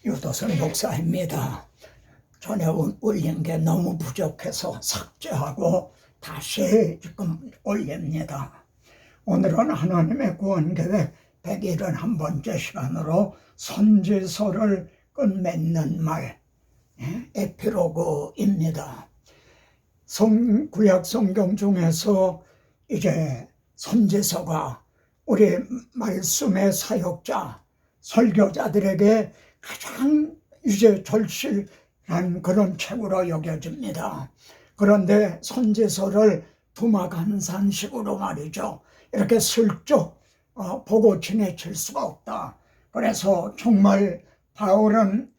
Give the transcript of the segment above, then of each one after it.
유도선 목사입니다. 전에 올린 게 너무 부족해서 삭제하고 다시 지금 올립니다. 오늘은 하나님의 구원계획 171번째 시간으로 선지서를 끝맺는 말, 에피로그입니다. 구약 성경 중에서 이제 선지서가 우리 말씀의 사역자, 설교자들에게 가장 이제 절실한 그런 책으로 여겨집니다. 그런데 선지서를 두마간산식으로 말이죠. 이렇게 슬쩍 보고 지내칠 수가 없다. 그래서 정말 바울은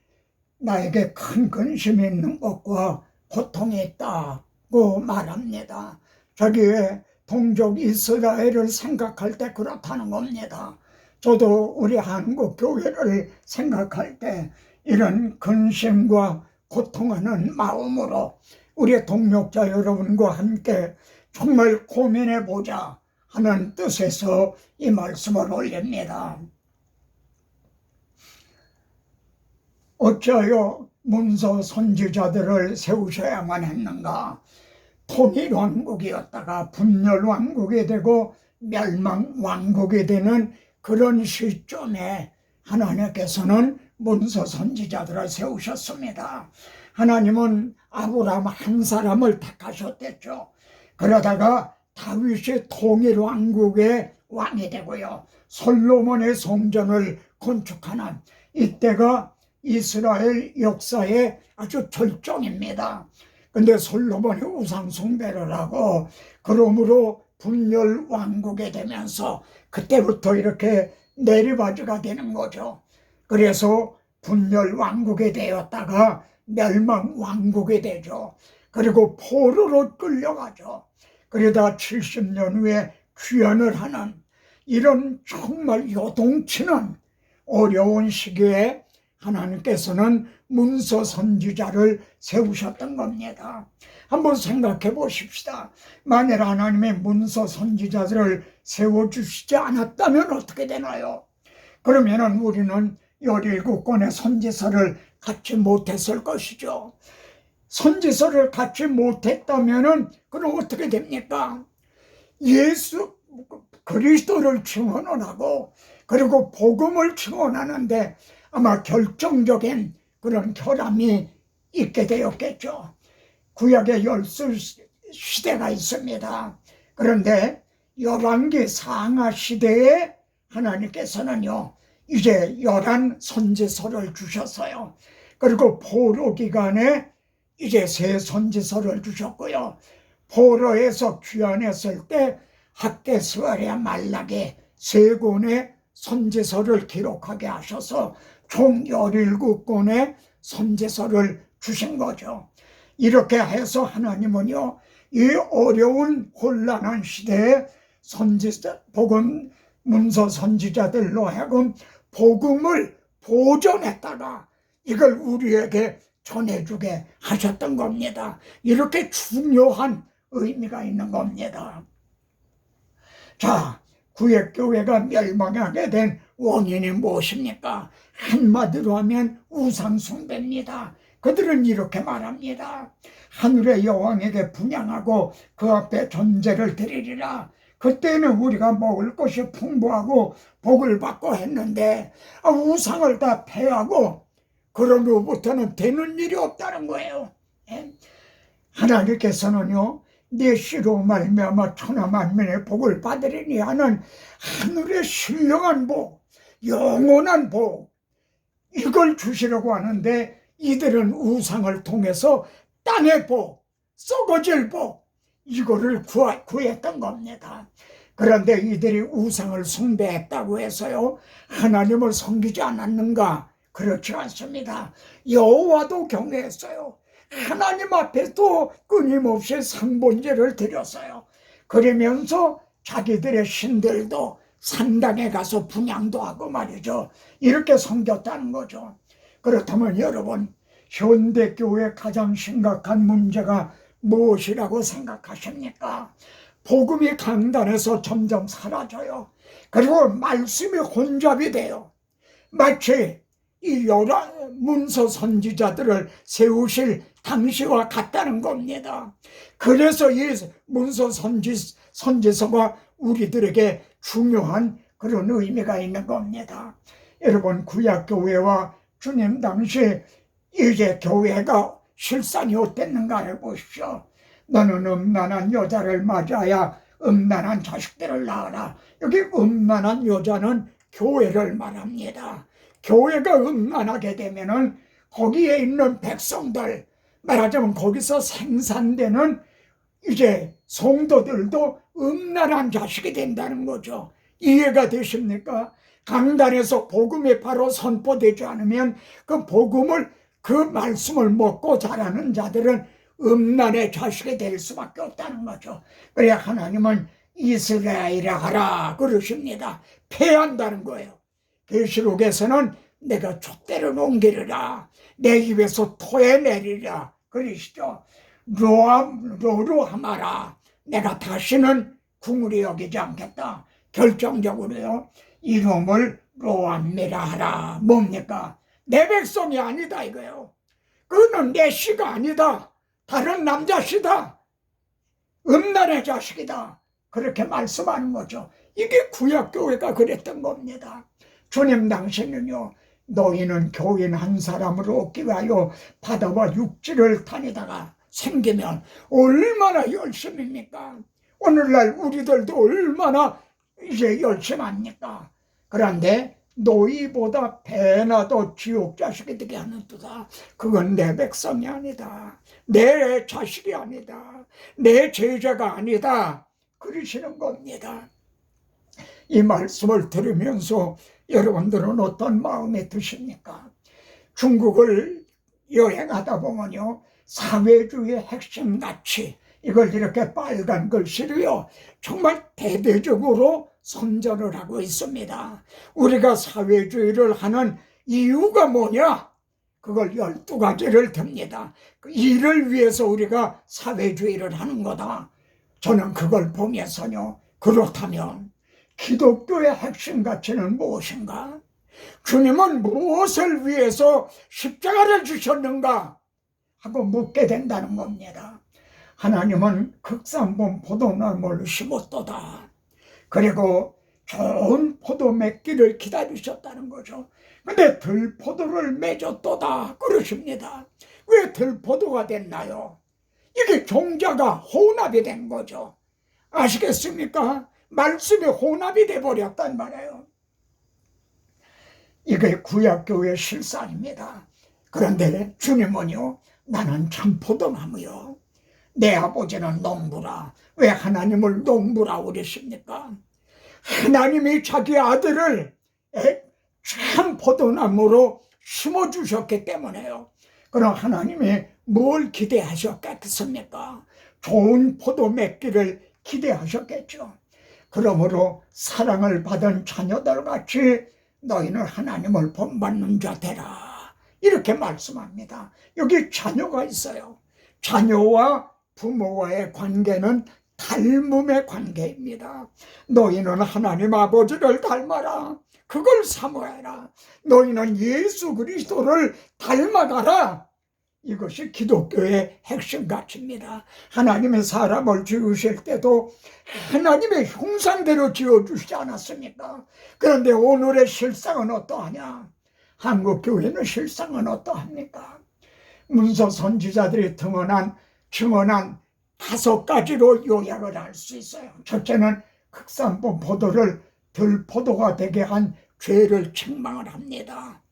나에게 큰 근심이 있는 것과 고통이 있다고 말합니다. 자기의 동족 이스라엘을 생각할 때 그렇다는 겁니다. 저도 우리 한국 교회를 생각할 때 이런 근심과 고통하는 마음으로 우리 동역자 여러분과 함께 정말 고민해보자 하는 뜻에서 이 말씀을 올립니다. 어찌하여 문서 선지자들을 세우셔야만 했는가? 통일왕국이었다가 분열왕국이 되고 멸망왕국이 되는 그런 시점에 하나님께서는 문서 선지자들을 세우셨습니다. 하나님은 아브라함 한 사람을 택하셨댔죠. 그러다가 다윗이 통일왕국의 왕이 되고요. 솔로몬의 성전을 건축하는 이때가 이스라엘 역사의 아주 절정입니다. 근데 솔로몬이 우상 숭배를 하고 그러므로 분열 왕국이 되면서 그때부터 이렇게 내리바지가 되는 거죠. 그래서 분열 왕국이 되었다가 멸망 왕국이 되죠. 그리고 포로로 끌려가죠. 그러다 70년 후에 귀환을 하는 이런 정말 요동치는 어려운 시기에 하나님께서는 문서 선지자를 세우셨던 겁니다. 한번 생각해 보십시다. 만일 하나님의 문서 선지자들을 세워주시지 않았다면 어떻게 되나요? 그러면 우리는 17권의 선지서를 갖지 못했을 것이죠. 선지서를 갖지 못했다면 그럼 어떻게 됩니까? 예수 그리스도를 증언을 하고 그리고 복음을 증언하는데 아마 결정적인 그런 결함이 있게 되었겠죠. 구약의 열두 시대가 있습니다. 그런데 열왕기 상하 시대에 하나님께서는요 이제 11 선지서를 주셨어요. 그리고 포로 기간에 이제 새 선지서를 주셨고요. 포로에서 귀환했을 때 학개스와랴 말라기 세 권의 선지서를 기록하게 하셔서 총 17권의 선지서를 주신 거죠. 이렇게 해서 하나님은요 이 어려운 혼란한 시대에 복음 문서 선지자들로 하여금 복음을 보존했다가 이걸 우리에게 전해주게 하셨던 겁니다. 이렇게 중요한 의미가 있는 겁니다. 자, 구약교회가 멸망하게 된 원인이 무엇입니까? 한마디로 하면 우상숭배입니다. 그들은 이렇게 말합니다. 하늘의 여왕에게 분향하고 그 앞에 전제를 드리리라. 그때는 우리가 먹을 것이 풍부하고 복을 받고 했는데 우상을 다 패하고 그런 후부터는 되는 일이 없다는 거예요. 하나님께서는요 내 씨로 말미암아 천하 만민의 복을 받으리니 하는 하늘의 신령한 복, 영원한 복 이걸 주시려고 하는데 이들은 우상을 통해서 땅의 복, 썩어질 복 이거를 구했던 겁니다. 그런데 이들이 우상을 숭배했다고 해서요 하나님을 섬기지 않았는가? 그렇지 않습니다. 여호와도 경외했어요. 하나님 앞에도 끊임없이 상번제를 드렸어요. 그러면서 자기들의 신들도 산당에 가서 분향도 하고 말이죠. 이렇게 섬겼다는 거죠. 그렇다면 여러분 현대교회의 가장 심각한 문제가 무엇이라고 생각하십니까? 복음이 강단에서 점점 사라져요. 그리고 말씀이 혼잡이 돼요. 마치 이 여러 문서 선지자들을 세우실 당시와 같다는 겁니다. 그래서 이 문서 선지서가 우리들에게 중요한 그런 의미가 있는 겁니다. 여러분, 구약교회와 주님 당시 이제 교회가 실상이 어땠는가를 보십시오. 너는 음란한 여자를 맞아야 음란한 자식들을 낳아라. 여기 음란한 여자는 교회를 말합니다. 교회가 음란하게 되면은 거기에 있는 백성들, 말하자면 거기서 생산되는 이제 성도들도 음란한 자식이 된다는 거죠. 이해가 되십니까? 강단에서 복음이 바로 선포되지 않으면 그 복음을, 그 말씀을 먹고 자라는 자들은 음란의 자식이 될 수밖에 없다는 거죠. 그래야 하나님은 이스라엘이라 하라 그러십니다. 패한다는 거예요. 계시록에서는 내가 촛대를 옮기리라, 내 입에서 토해내리라 그러시죠. 로루하마라, 내가 다시는 궁울이 여기지 않겠다. 결정적으로요, 이놈을 로암미라 하라. 뭡니까? 내 백성이 아니다 이거예요. 그는 내 씨가 아니다. 다른 남자 씨다. 음란의 자식이다. 그렇게 말씀하는 거죠. 이게 구약교회가 그랬던 겁니다. 주님 당시는요, 너희는 교인 한 사람으로 얻기 위하여 바다와 육지를 다니다가 생기면 얼마나 열심입니까? 오늘날 우리들도 얼마나 이제 열심합니까? 그런데 너희보다 배나 더 지옥 자식이 되게 하는 도다. 그건 내 백성이 아니다. 내 자식이 아니다. 내 제자가 아니다. 그러시는 겁니다. 이 말씀을 들으면서 여러분들은 어떤 마음이 드십니까? 중국을 여행하다 보면요, 사회주의의 핵심 가치, 이걸 이렇게 빨간 글씨로요 정말 대대적으로 선전을 하고 있습니다. 우리가 사회주의를 하는 이유가 뭐냐? 그걸 12가지를 듭니다. 이를 위해서 우리가 사회주의를 하는 거다. 저는 그걸 보면서요, 그렇다면 기독교의 핵심 가치는 무엇인가? 주님은 무엇을 위해서 십자가를 주셨는가? 하고 묻게 된다는 겁니다. 하나님은 극산본 포도나무를 심었도다. 그리고 좋은 포도 맺기를 기다리셨다는 거죠. 근데 들포도를 맺었도다 그러십니다. 왜 들포도가 됐나요? 이게 종자가 혼합이 된 거죠. 아시겠습니까? 말씀이 혼합이 돼버렸단 말이에요. 이게 구약교회의 실상입니다. 그런데 주님은요, 나는 참 포도나무요, 내 아버지는 농부라. 왜 하나님을 농부라 그러십니까? 하나님이 자기 아들을 참 포도나무로 심어주셨기 때문에요. 그럼 하나님이 뭘 기대하셨겠습니까? 좋은 포도 맺기를 기대하셨겠죠. 그러므로 사랑을 받은 자녀들 같이 너희는 하나님을 본받는 자 되라, 이렇게 말씀합니다. 여기 자녀가 있어요. 자녀와 부모와의 관계는 닮음의 관계입니다. 너희는 하나님 아버지를 닮아라. 그걸 사모해라. 너희는 예수 그리스도를 닮아가라. 이것이 기독교의 핵심 가치입니다. 하나님의 사람을 지으실 때도 하나님의 형상대로 지어주시지 않았습니까? 그런데 오늘의 실상은 어떠하냐? 한국교회는 실상은 어떠합니까? 문서 선지자들이 증언한 5가지로 요약을 할 수 있어요. 첫째는 극산본 포도를 들포도가 되게 한 죄를 책망을 합니다.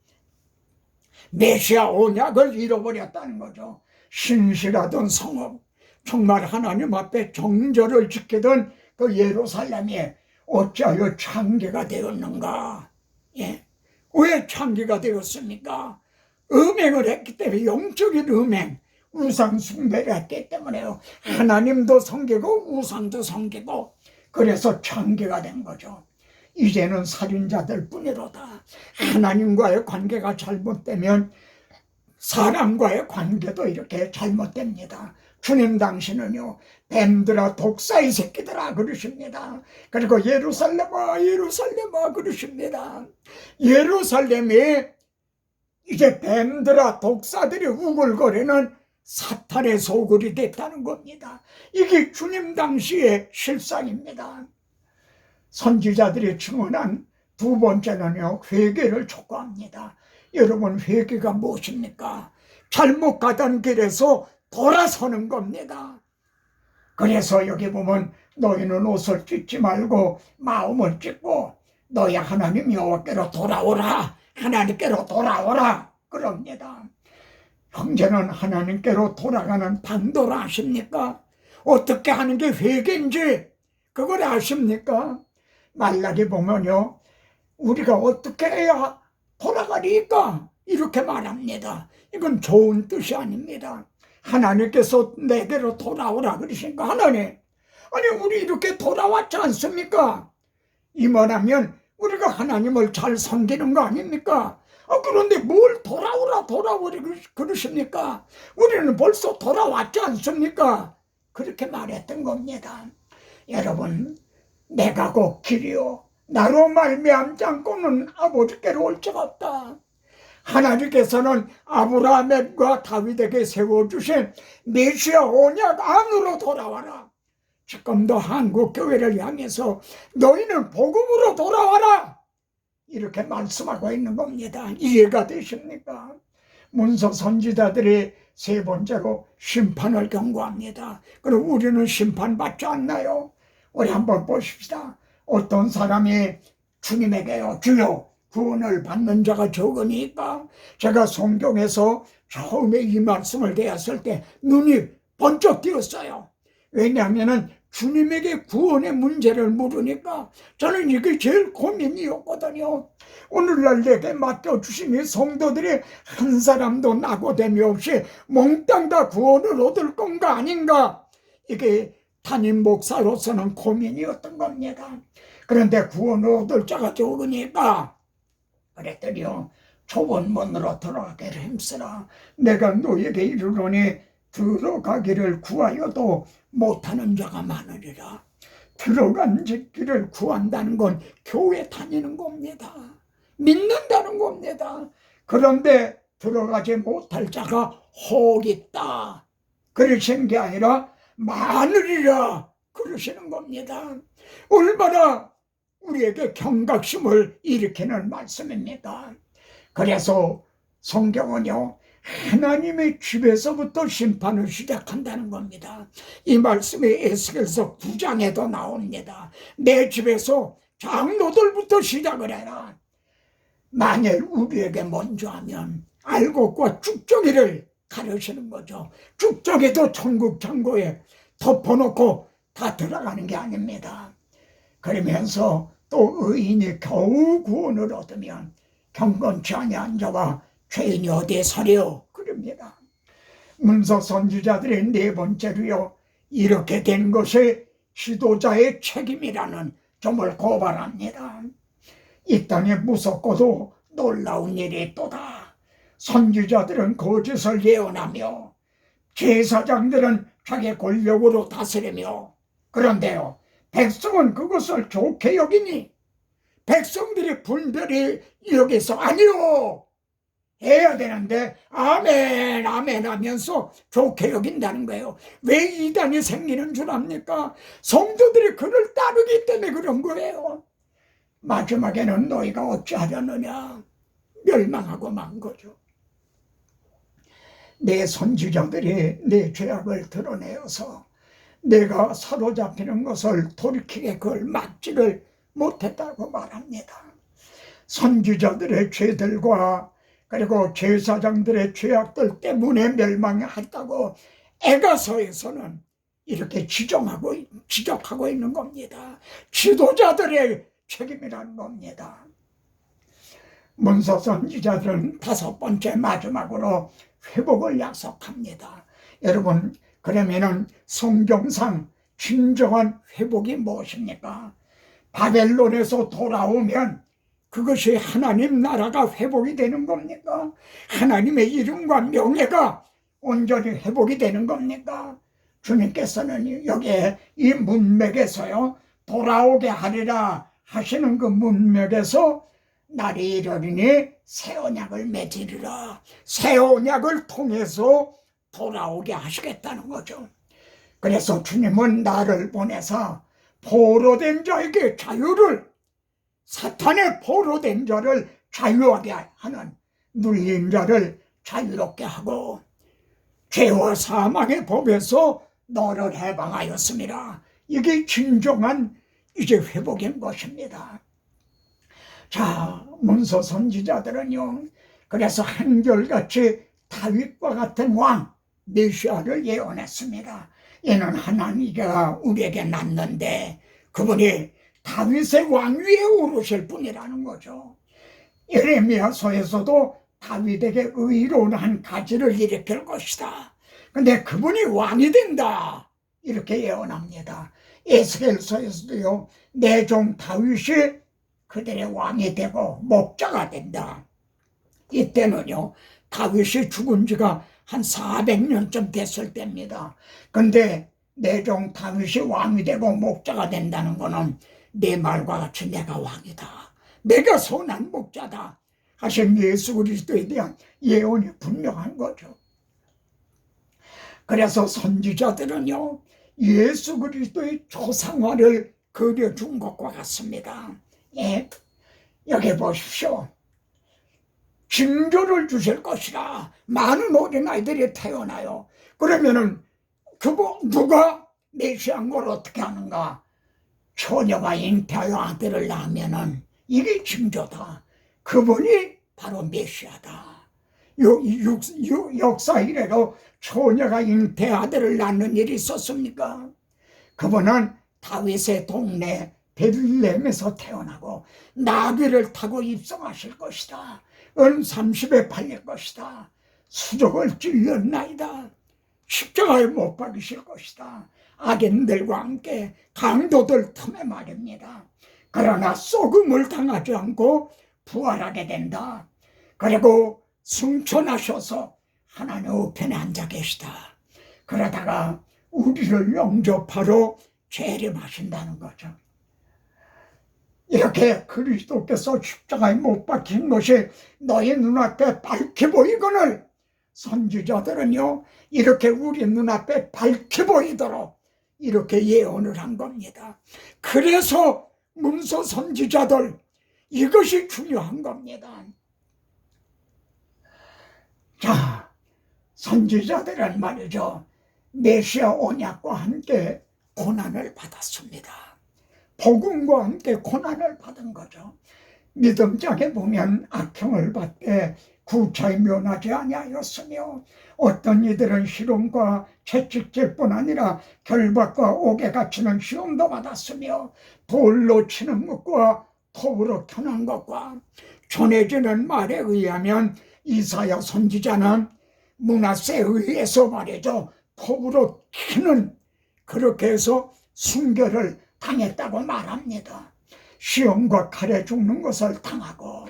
메시아 언약을 잃어버렸다는 거죠. 신실하던 성읍, 정말 하나님 앞에 정절을 지키던 그 예루살렘이 어찌하여 창기가 되었는가? 예? 왜 창기가 되었습니까? 음행을 했기 때문에, 영적인 음행, 우상 숭배를 했기 때문에요. 하나님도 섬기고 우상도 섬기고, 그래서 창기가 된 거죠. 이제는 살인자들 뿐이로다. 하나님과의 관계가 잘못되면 사람과의 관계도 이렇게 잘못됩니다. 주님 당신은요, 뱀들아 독사의 새끼들아 그러십니다. 그리고 예루살렘아 예루살렘아 그러십니다. 예루살렘이 이제 뱀들아 독사들이 우글거리는 사탄의 소굴이 됐다는 겁니다. 이게 주님 당시의 실상입니다. 선지자들이 증언한 두 번째는요, 회개를 촉구합니다. 여러분, 회개가 무엇입니까? 잘못 가던 길에서 돌아서는 겁니다. 그래서 여기 보면 너희는 옷을 찢지 말고 마음을 찢고 너희 하나님 여호와께로 돌아오라, 하나님께로 돌아오라 그럽니다. 형제는 하나님께로 돌아가는 방도를 아십니까? 어떻게 하는 게 회개인지 그걸 아십니까? 말라기 보면요, 우리가 어떻게 해야 돌아가리까? 이렇게 말합니다. 이건 좋은 뜻이 아닙니다. 하나님께서 내게로 돌아오라 그러시니까 하나님, 아니 우리 이렇게 돌아왔지 않습니까? 이만하면 우리가 하나님을 잘 섬기는 거 아닙니까? 그런데 뭘 돌아오라 그러십니까? 우리는 벌써 돌아왔지 않습니까? 그렇게 말했던 겁니다. 여러분, 내가 곧 길이요 나로 말미암지 않고는 아버지께로 올 적 없다. 하나님께서는 아브라함과 다윗에게 세워주신 메시아 언약 안으로 돌아와라. 지금도 한국 교회를 향해서 너희는 복음으로 돌아와라. 이렇게 말씀하고 있는 겁니다. 이해가 되십니까? 문서 선지자들이 세 번째로 심판을 경고합니다. 그럼 우리는 심판받지 않나요? 우리 한번 보십시다. 어떤 사람이 주님에게요, 주여 구원을 받는 자가 적으니까, 제가 성경에서 처음에 이 말씀을 대했을 때 눈이 번쩍 띄었어요. 왜냐하면 주님에게 구원의 문제를 물으니까 저는 이게 제일 고민이었거든요. 오늘날 내게 맡겨주신 이 성도들이 한 사람도 낙오됨이 없이 몽땅 다 구원을 얻을 건가 아닌가, 이게 담임 목사로서는 고민이었던 겁니다. 그런데 구원을 얻을 자가 적으니까 그랬더니요, 좁은 문으로 들어가기를 힘쓰라. 내가 너에게 이르노니 들어가기를 구하여도 못하는 자가 많으리라. 들어간 길을 구한다는 건 교회 다니는 겁니다. 믿는다는 겁니다. 그런데 들어가지 못할 자가 혹 있다 그러시는 게 아니라 많으리라 그러시는 겁니다. 얼마나 우리에게 경각심을 일으키는 말씀입니다. 그래서 성경은요, 하나님의 집에서부터 심판을 시작한다는 겁니다. 이 말씀이 에스겔서 9장에도 나옵니다. 내 집에서 장로들부터 시작을 해라. 만일 우리에게 먼저 하면 알곡과 쭉정이를 가르치는 거죠. 쭉정이도 천국 창고에 덮어놓고 다 들어가는 게 아닙니다. 그러면서 또 의인이 겨우 구원을 얻으면 경건치 아니한 자와 죄인이 어디에 서려 그럽니다. 문서 선지자들의 네 번째로요, 이렇게 된 것이 지도자의 책임이라는 점을 고발합니다. 이 땅에 무섭고도 놀라운 일이 또다. 선지자들은 거짓을 예언하며 제사장들은 자기 권력으로 다스리며, 그런데요, 백성은 그것을 좋게 여기니 백성들이 분별히 여기서 아니요 해야 되는데 아멘 아멘 하면서 좋게 여긴다는 거예요. 왜 이단이 생기는 줄 압니까? 성도들이 그를 따르기 때문에 그런 거예요. 마지막에는 너희가 어찌하려느냐, 멸망하고 만 거죠. 내 선지자들이 내 죄악을 드러내어서 내가 사로잡히는 것을 돌이키게 그걸 막지를 못했다고 말합니다. 선지자들의 죄들과 그리고 제사장들의 죄악들 때문에 멸망했다고 에가서에서는 이렇게 지적하고 있는 겁니다. 지도자들의 책임이라는 겁니다. 문서 선지자들은 다섯 번째 마지막으로 회복을 약속합니다. 여러분, 그러면은 성경상 진정한 회복이 무엇입니까? 바벨론에서 돌아오면 그것이 하나님 나라가 회복이 되는 겁니까? 하나님의 이름과 명예가 온전히 회복이 되는 겁니까? 주님께서는 여기에 이 문맥에서요, 돌아오게 하리라 하시는 그 문맥에서 날이 이르리니 새 언약을 맺으리라. 새 언약을 통해서 돌아오게 하시겠다는 거죠. 그래서 주님은 나를 보내서 포로된 자에게 자유를, 사탄의 포로된 자를 자유하게 하는, 눌린 자를 자유롭게 하고 죄와 사망의 법에서 너를 해방하였습니다. 이게 진정한 이제 회복인 것입니다. 자, 문서 선지자들은요, 그래서 한결같이 다윗과 같은 왕 메시아를 예언했습니다. 이는 하나님께가 우리에게 낳는데 그분이 다윗의 왕위에 오르실 분이라는 거죠. 예레미야서에서도 다윗에게 의로운 한 가지를 일으킬 것이다. 근데 그분이 왕이 된다, 이렇게 예언합니다. 에스겔서에서도요, 내 종 다윗이 그들의 왕이 되고 목자가 된다. 이때는요, 다윗이 죽은 지가 한 400년쯤 됐을 때입니다. 근데 내 종 다윗이 왕이 되고 목자가 된다는 거는 내 말과 같이 내가 왕이다, 내가 선한 목자다 하신 예수 그리스도에 대한 예언이 분명한 거죠. 그래서 선지자들은요, 예수 그리스도의 초상화를 그려준 것과 같습니다. 예, 여기 보십시오. 징조를 주실 것이라. 많은 어린아이들이 태어나요. 그러면은 누가 메시아인 걸 어떻게 하는가? 처녀가 잉태하여 아들을 낳으면은 이게 징조다. 그분이 바로 메시아다. 역사 이래로 처녀가 잉태 아들을 낳는 일이 있었습니까? 그분은 다윗의 동네 베들레헴에서 태어나고 나귀를 타고 입성하실 것이다. 은 30에 팔릴 것이다. 수족을 찔렸나이다. 십자가에 못 박이실 것이다. 악인들과 함께 강도들 틈에 말입니다. 그러나 쏘금을 당하지 않고 부활하게 된다. 그리고 승천하셔서 하나님 우편에 앉아 계시다. 그러다가 우리를 영접하러 재림하신다는 거죠. 이렇게 그리스도께서 십자가에 못 박힌 것이 너희 눈앞에 밝게 보이거늘 선지자들은요, 이렇게 우리 눈앞에 밝게 보이도록 이렇게 예언을 한 겁니다. 그래서 문서 선지자들, 이것이 중요한 겁니다. 자, 선지자들은 말이죠, 메시아 언약과 함께 고난을 받았습니다. 복음과 함께 고난을 받은 거죠. 믿음장에 보면 악형을 받되 구차히 면하지 아니하였으며 어떤 이들은 시험과 채찍질뿐 아니라 결박과 옥에 갇히는 시험도 받았으며 돌로 치는 것과 톱으로 터는 것과 전해지는 말에 의하면 이사야 선지자는 므낫세에 의해서 말이죠, 톱으로 치는, 그렇게 해서 순교를 당했다고 말합니다. 시험과 칼에 죽는 것을 당하고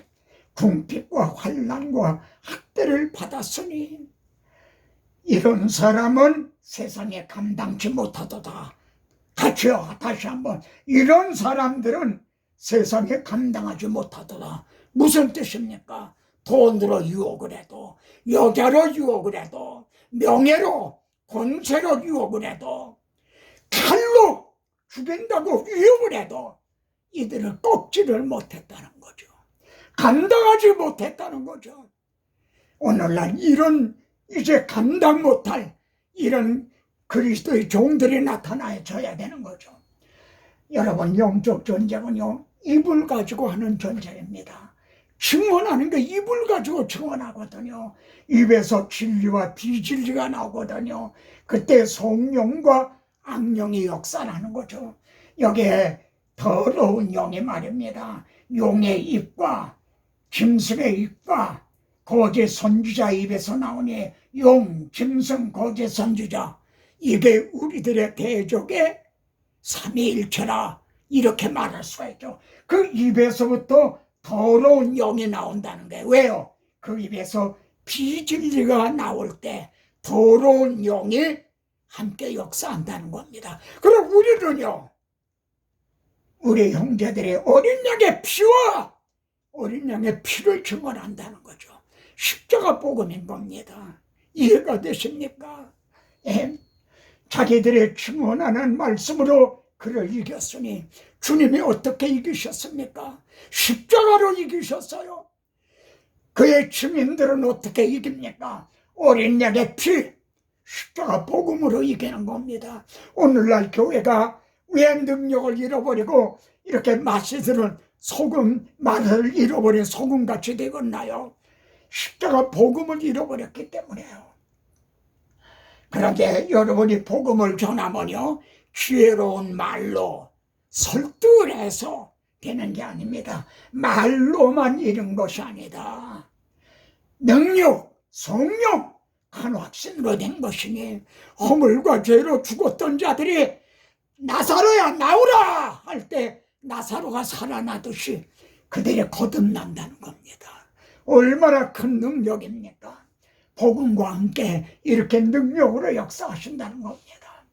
궁핍과 환난과 학대를 받았으니 이런 사람은 세상에 감당치 못하도다. 같이요, 다시 한번. 이런 사람들은 세상에 감당하지 못하도다. 무슨 뜻입니까? 돈으로 유혹을 해도, 여자로 유혹을 해도, 명예로, 권세로 유혹을 해도, 칼로 죽인다고 위협을 해도 이들을 꺾지를 못했다는 거죠. 감당하지 못했다는 거죠. 오늘날 이런 이제 감당 못할 이런 그리스도의 종들이 나타나줘야 되는 거죠. 여러분, 영적 전쟁은요, 입을 가지고 하는 전쟁입니다. 증언하는 게 입을 가지고 증언하거든요. 입에서 진리와 비진리가 나오거든요. 그때 성령과 악령이 역사하는 거죠. 여기에 더러운 영이 말입니다. 용의 입과 짐승의 입과 거짓 선지자 입에서 나오니 용, 짐승, 거짓 선지자, 이게 우리들의 대적의 삼위일체라, 이렇게 말할 수가 있죠. 그 입에서부터 더러운 영이 나온다는 게 왜요? 그 입에서 비진리가 나올 때 더러운 영이 함께 역사한다는 겁니다. 그럼 우리는요, 우리 형제들의 어린 양의 피와 어린 양의 피를 증언한다는 거죠. 십자가 복음인 겁니다. 이해가 되십니까? 예? 자기들의 증언하는 말씀으로 그를 이겼으니 주님이 어떻게 이기셨습니까? 십자가로 이기셨어요. 그의 증인들은 어떻게 이깁니까? 어린 양의 피, 십자가 복음으로 이기는 겁니다. 오늘날 교회가 왜 능력을 잃어버리고 이렇게 마시들은 소금, 말을 잃어버린 소금같이 되었나요? 십자가 복음을 잃어버렸기 때문에요. 그런데 여러분이 복음을 전하면요, 지혜로운 말로 설득을 해서 되는 게 아닙니다. 말로만 잃은 것이 아니다. 능력, 성령, 간확신으로 된 것이니 허물과 죄로 죽었던 자들이 나사로야 나오라 할 때 나사로가 살아나듯이 그들이 거듭난다는 겁니다. 얼마나 큰 능력입니까? 복음과 함께 이렇게 능력으로 역사하신다는 겁니다.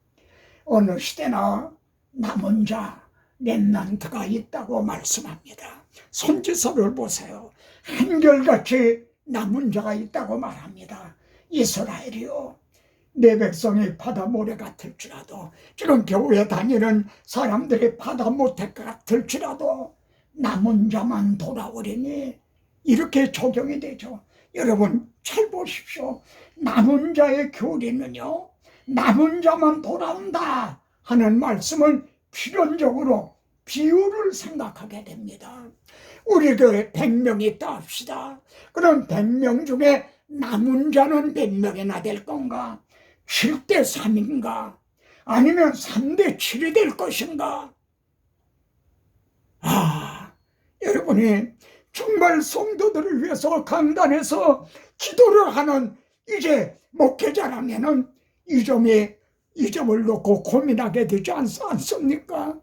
어느 시대나 남은 자 렘넌트가 있다고 말씀합니다. 선지서를 보세요. 한결같이 남은 자가 있다고 말합니다. 이스라엘이요, 내 백성이 바다 모래 같을지라도, 지금 교회 다니는 사람들이 바다 모래 같을지라도 남은 자만 돌아오리니, 이렇게 적용이 되죠. 여러분 잘 보십시오. 남은 자의 교리는요, 남은 자만 돌아온다 하는 말씀은 필연적으로 비유를 생각하게 됩니다. 우리 교회 100명 있다 합시다. 그럼 100명 중에 남은 자는 몇 명이나 될 건가? 7대 3인가? 아니면 3대 7이 될 것인가? 여러분이 정말 성도들을 위해서 강단에서 기도를 하는 이제 목회자라면은 이 점을 놓고 고민하게 되지 않습니까?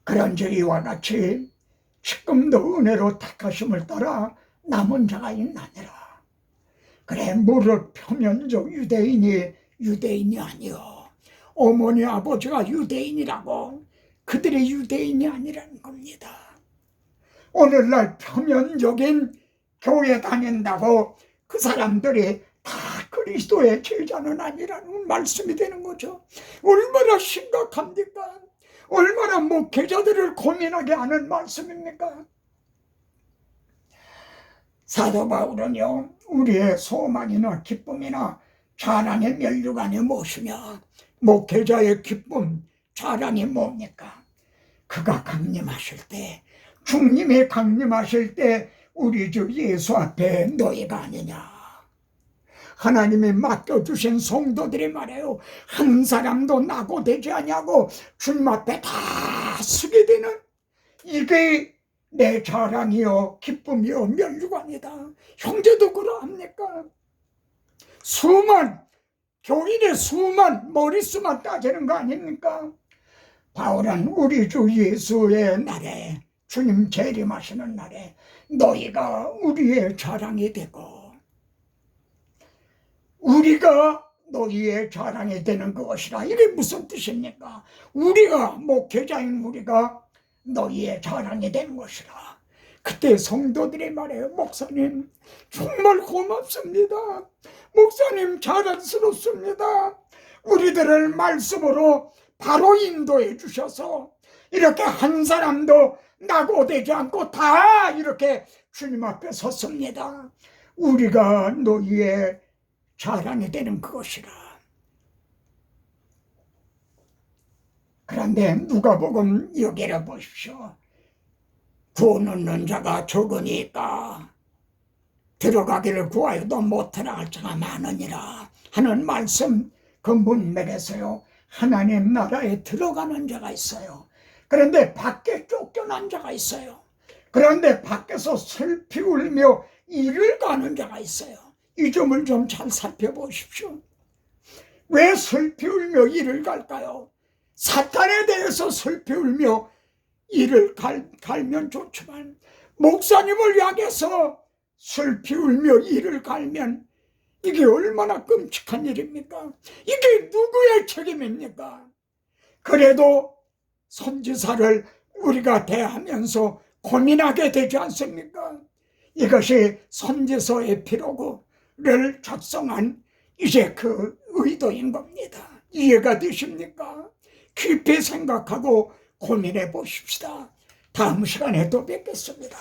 그런즉 이와 같이 지금도 은혜로 택하심을 따라 남은 자가 있나니라. 그래, 무릇 표면적 유대인이 아니요, 어머니 아버지가 유대인이라고 그들이 유대인이 아니라는 겁니다. 오늘날 표면적인 교회 다닌다고 그 사람들이 다 그리스도의 제자는 아니라는 말씀이 되는 거죠. 얼마나 심각합니까? 얼마나 목회자들을 고민하게 하는 말씀입니까? 사도 바울은요, 우리의 소망이나 기쁨이나 자랑의 면류관이 무엇이며 목회자의 기쁨, 자랑이 뭡니까? 그가 강림하실 때, 주님이 강림하실 때 우리 주 예수 앞에 너희가 아니냐. 하나님이 맡겨주신 성도들이 말해요. 한 사람도 낙오되지 아니하고 주님 앞에 다 서게 되는, 이게 내 자랑이요 기쁨이요 면류관이다. 형제도 그러합니까? 교인의 수만, 머릿수만 따지는 거 아닙니까? 바울은 우리 주 예수의 날에, 주님 재림하시는 날에 너희가 우리의 자랑이 되고 우리가 너희의 자랑이 되는 것이라. 이게 무슨 뜻입니까? 우리가, 목회자인 우리가 너희의 자랑이 되는 것이라. 그때 성도들이 말해요. 목사님 정말 고맙습니다. 목사님 자랑스럽습니다. 우리들을 말씀으로 바로 인도해 주셔서 이렇게 한 사람도 낙오되지 않고 다 이렇게 주님 앞에 섰습니다. 우리가 너희의 자랑이 되는 그것이라. 그런데 누가복음 여기를 보십시오. 구원 얻는 자가 적으니까 들어가기를 구하여도 못 들어갈 자가 많으니라 하는 말씀, 그 문맥에서요, 하나님 나라에 들어가는 자가 있어요. 그런데 밖에 쫓겨난 자가 있어요. 그런데 밖에서 슬피 울며 이를 가는 자가 있어요. 이 점을 좀 잘 살펴보십시오. 왜 슬피 울며 이를 갈까요? 사탄에 대해서 슬피 울며 이를 갈면 좋지만 목사님을 향해서 슬피 울며 이를 갈면 이게 얼마나 끔찍한 일입니까? 이게 누구의 책임입니까? 그래도 선지사를 우리가 대하면서 고민하게 되지 않습니까? 이것이 선지서 에피로그를 작성한 이제 그 의도인 겁니다. 이해가 되십니까? 깊이 생각하고 고민해 보십시다. 다음 시간에 또 뵙겠습니다.